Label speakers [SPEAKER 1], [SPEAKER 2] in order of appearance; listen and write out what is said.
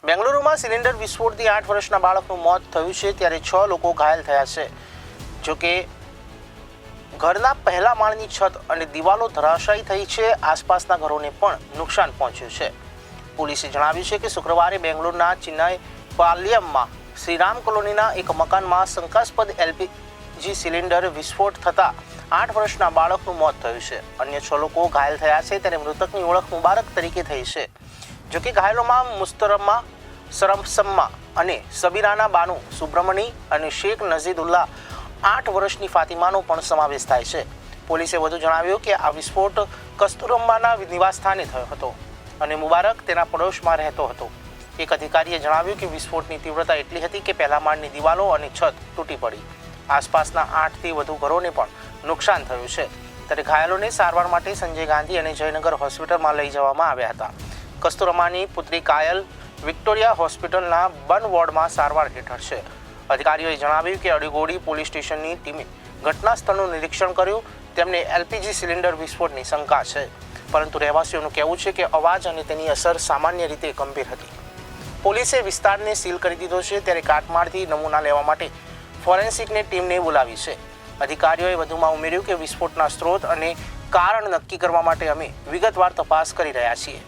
[SPEAKER 1] બેંગલુરુમાં cylinder વિસ્ફોટથી 8 વર્ષના બાળકનું મોત થયું છે, ત્યારે 6 લોકો ઘાયલ થયા છે. જોકે ઘરના પહેલા માળની છત અને દિવાલો ધરાશાયી થઈ છે. આસપાસના ઘરોને પણ નુકસાન પહોંચ્યું છે. પોલીસે જણાવ્યું છે કે શુક્રવારે બેંગલુરુના ચિન્નાઈ પાલ્યમમાં શ્રીરામ કોલોનીના એક મકાનમાં શંકાસ્પદ એલપીજી સિલિન્ડર વિસ્ફોટ થતાં 8 વર્ષના બાળકનું મોત થયું છે. અન્ય 6 લોકો ઘાયલ થયા છે, ત્યારે મૃતકની ઓળખ મુબારક તરીકે થઈ છે. જોકે ઘાયલોમાં મુસ્તરમ્મા સરમસમ્મા અને સબીરાના બાનુ સુબ્રમણી અને શેખ નઝીદુલ્લા 8 વર્ષની ફાતિમાનો પણ સમાવેશ થાય છે. પોલીસે વધુ જણાવ્યું કે આ વિસ્ફોટ કસ્તુરમ્માના નિવાસસ્થાને થયો હતો અને મુબારક તેના પડોશમાં રહેતો હતો. એક અધિકારીએ જણાવ્યું કે વિસ્ફોટની તીવ્રતા એટલી હતી કે પહેલા માળની દિવાલો અને છત તૂટી પડી. આસપાસના 8થી વધુ ઘરોને પણ નુકસાન થયું છે. ત્યારે ઘાયલોને સારવાર માટે સંજય ગાંધી અને જયનગર હોસ્પિટલમાં લઈ જવામાં આવ્યા હતા. કસ્તુરમ્માની પુત્રી કાયલ વિક્ટોરિયા હોસ્પિટલના બર્ન વોર્ડમાં સારવાર હેઠળ છે. અધિકારીઓએ જણાવ્યું કે અડીગોડી પોલીસ સ્ટેશનની ટીમે ઘટના સ્થળનું નિરીક્ષણ કર્યું. તેમને એલપીજી સિલિન્ડર વિસ્ફોટની શંકા છે, પરંતુ રહેવાસીઓનું કહેવું છે કે અવાજ અને તેની અસર સામાન્ય રીતે ગંભીર હતી. પોલીસે વિસ્તારને સીલ કરી દીધો છે, ત્યારે કાટમાળથી નમૂના લેવા માટે ફોરેન્સિકની ટીમને બોલાવી છે. અધિકારીઓએ વધુમાં ઉમેર્યું કે વિસ્ફોટના સ્ત્રોત અને કારણ નક્કી કરવા માટે અમે વિગતવાર તપાસ કરી રહ્યા છીએ.